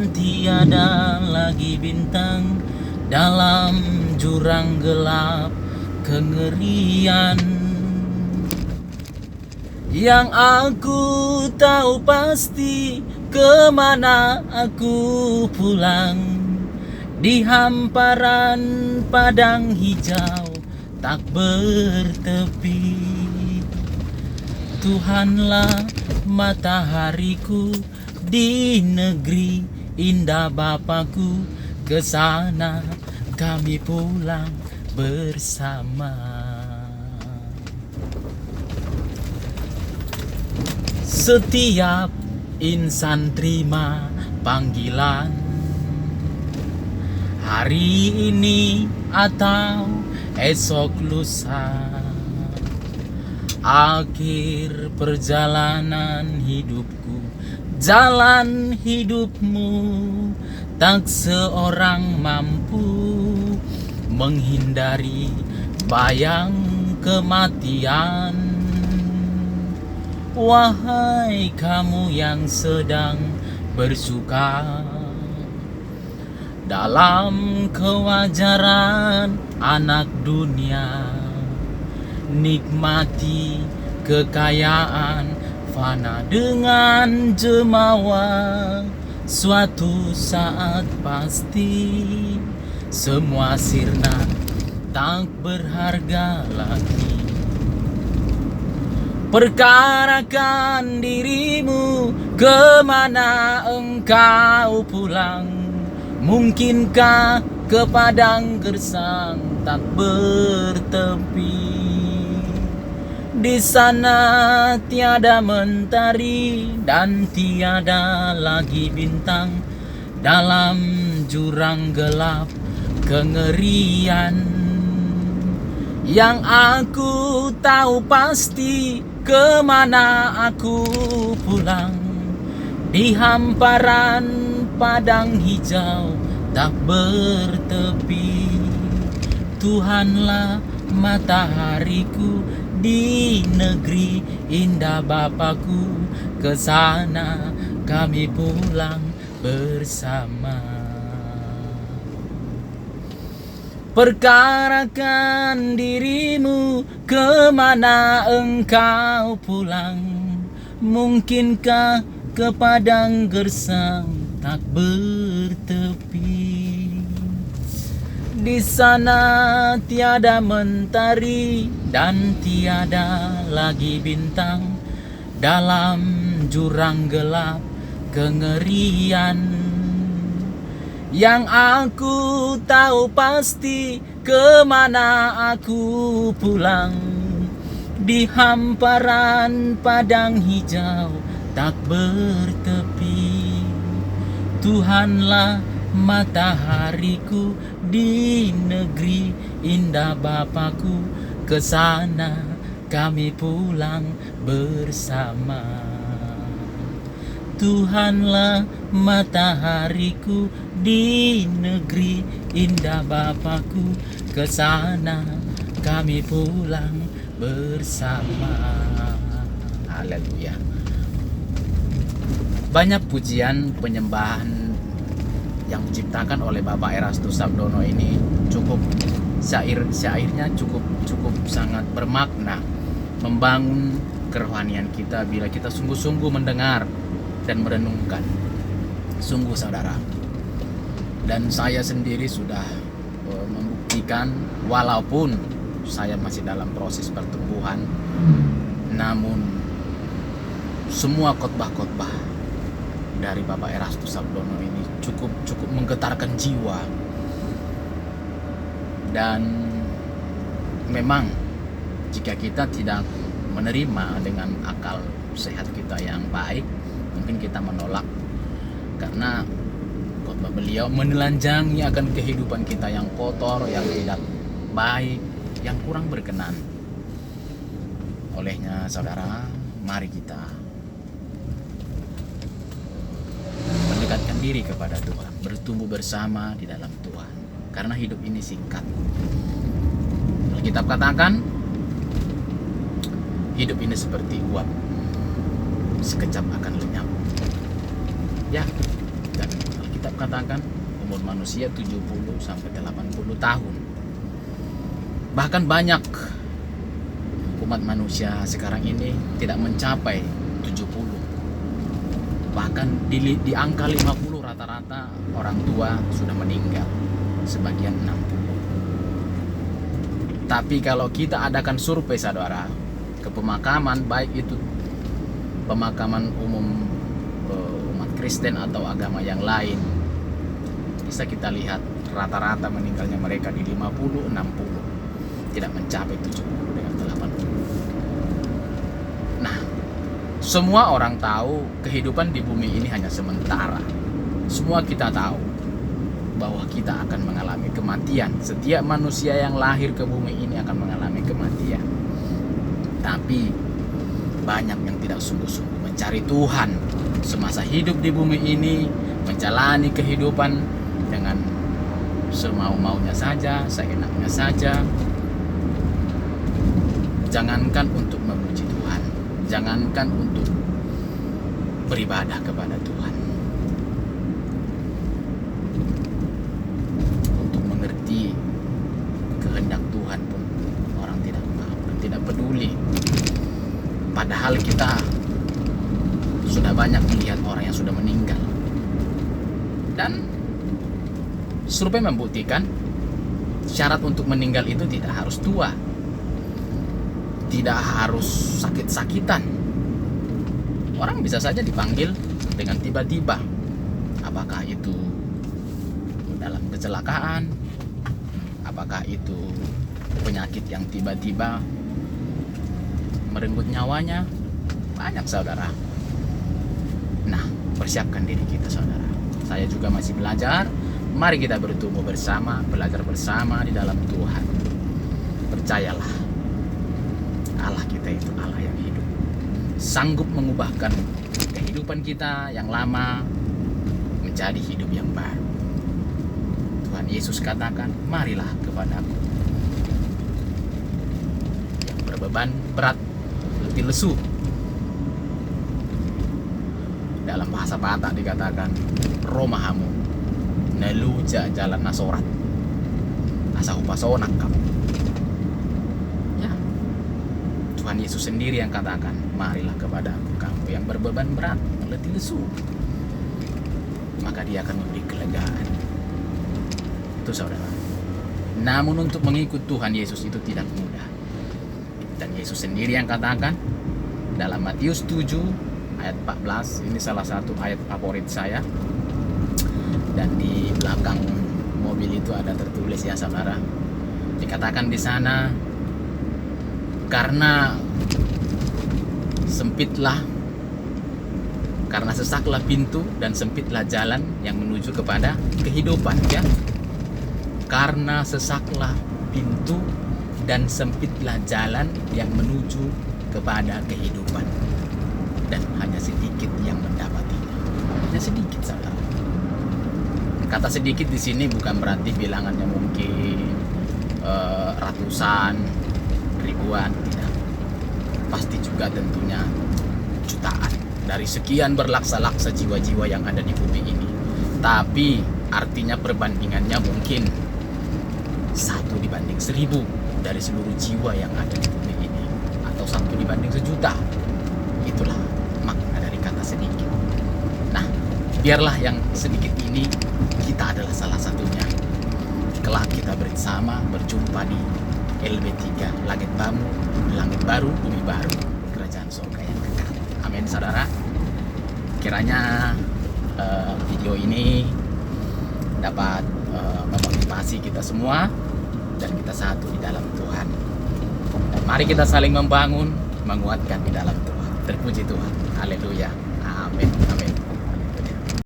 Tiada lagi bintang dalam jurang gelap kengerian. Yang aku tahu pasti kemana aku pulang, di hamparan padang hijau tak bertepi. Tuhanlah matahariku di negeri indah Bapakku, ke sana kami pulang bersama. Setiap insan terima panggilan, hari ini atau esok lusa. Akhir perjalanan hidupku, jalan hidupmu, tak seorang mampu menghindari bayang kematian. Wahai kamu yang sedang bersuka dalam kewajaran anak dunia, nikmati kekayaan fana dengan jemawa. Suatu saat pasti semua sirna, tak berharga lagi. Perkarakan dirimu, kemana engkau pulang? Mungkinkah ke padang gersang tak bertepi? Di sana tiada mentari dan tiada lagi bintang dalam jurang gelap kengerian. Yang aku tahu pasti kemana aku pulang, di hamparan padang hijau tak bertepi. Tuhanlah matahariku di negeri indah Bapakku, ke sana kami pulang bersama. Perkarakan dirimu, kemana engkau pulang? Mungkinkah ke padang gersang tak bertepi? Di sana tiada mentari dan tiada lagi bintang dalam jurang gelap kengerian. Yang aku tahu pasti kemana aku pulang, di hamparan padang hijau tak bertepi. Tuhanlah matahariku di negeri indah Bapakku, ke sana kami pulang bersama. Tuhanlah matahariku di negeri indah Bapakku, ke sana kami pulang bersama. Haleluya. Banyak pujian penyembahan yang diciptakan oleh Bapak Erastus Sabdono ini cukup syairnya cukup sangat bermakna, membangun kerohanian kita bila kita sungguh-sungguh mendengar dan merenungkan. Sungguh saudara, dan saya sendiri sudah membuktikan, walaupun saya masih dalam proses pertumbuhan, namun semua khotbah-khotbah dari Bapak Erastus Sabdono ini cukup menggetarkan jiwa. Dan memang jika kita tidak menerima dengan akal sehat kita yang baik, mungkin kita menolak, karena khotbah beliau menelanjangi akan kehidupan kita yang kotor, yang tidak baik, yang kurang berkenan. Olehnya saudara, mari kita mendekatkan diri kepada Tuhan, bertumbuh bersama di dalam Tuhan, karena hidup ini singkat. Alkitab katakan, hidup ini seperti uap, sekejap akan lenyap. Ya, dan katakan umur manusia 70 sampai 80 tahun. Bahkan banyak umat manusia sekarang ini tidak mencapai 70. Bahkan di angka 50 rata-rata orang tua sudah meninggal, sebagian 60. Tapi kalau kita adakan survei saudara ke pemakaman, baik itu pemakaman umum umat Kristen atau agama yang lain, bisa kita lihat rata-rata meninggalnya mereka di 50, 60, tidak mencapai 70 dengan 80. Nah, semua orang tahu kehidupan di bumi ini hanya sementara. Semua kita tahu bahwa kita akan mengalami kematian. Setiap manusia yang lahir ke bumi ini akan mengalami kematian. Tapi banyak yang tidak sungguh-sungguh mencari Tuhan semasa hidup di bumi ini, menjalani kehidupan dengan semau-maunya saja, seenaknya saja. Jangankan untuk memuji Tuhan, jangankan untuk beribadah kepada Tuhan, untuk mengerti kehendak Tuhan pun orang tidak mau dan tidak peduli. Padahal kita sudah banyak melihat orang yang sudah meninggal. Dan survei membuktikan syarat untuk meninggal itu tidak harus tua, tidak harus sakit-sakitan. Orang bisa saja dipanggil dengan tiba-tiba. Apakah itu dalam kecelakaan? Apakah itu penyakit yang tiba-tiba merenggut nyawanya? Banyak saudara. Nah, persiapkan diri kita saudara. Saya juga masih belajar. Mari kita bertumbuh bersama, belajar bersama di dalam Tuhan. Percayalah, Allah kita itu Allah yang hidup, sanggup mengubahkan kehidupan kita yang lama menjadi hidup yang baru. Tuhan Yesus katakan, marilah kepadaku yang berbeban berat, letih lesu. Dalam bahasa Batak dikatakan, romahamu neluja jalan nasorat, asa upasonak kamu. Ya, Tuhan Yesus sendiri yang katakan, marilah kepada aku kamu yang berbeban berat, letih lesu, maka dia akan memberi kelegaan. Itu saudara. Namun untuk mengikut Tuhan Yesus itu tidak mudah. Dan Yesus sendiri yang katakan dalam Matius 7 ayat 14, ini salah satu ayat favorit saya. Dan di belakang mobil itu ada tertulis ya saudara. Dikatakan di sana, karena sesaklah pintu dan sempitlah jalan yang menuju kepada kehidupan, ya. Karena sesaklah pintu dan sempitlah jalan yang menuju kepada kehidupan, dan hanya sedikit yang mendapatinya. Hanya sedikit saudara. Kata sedikit di sini bukan berarti bilangannya mungkin ratusan, ribuan, tidak. Pasti juga tentunya jutaan dari sekian berlaksa-laksa jiwa-jiwa yang ada di bumi ini. Tapi artinya perbandingannya mungkin 1:1000 dari seluruh jiwa yang ada di bumi ini, atau 1:1.000.000. Itulah makna dari kata sedikit. Nah, biarlah yang sedikit ini kita adalah salah satunya. Kelak kita bersama berjumpa di LB3, langit baru, bumi baru, kerajaan surga yang kekal. Amin saudara. Kiranya video ini dapat memotivasi kita semua dan kita satu di dalam Tuhan. Dan mari kita saling membangun, menguatkan di dalam Tuhan. Terpuji Tuhan. Haleluya. Amin. Amin.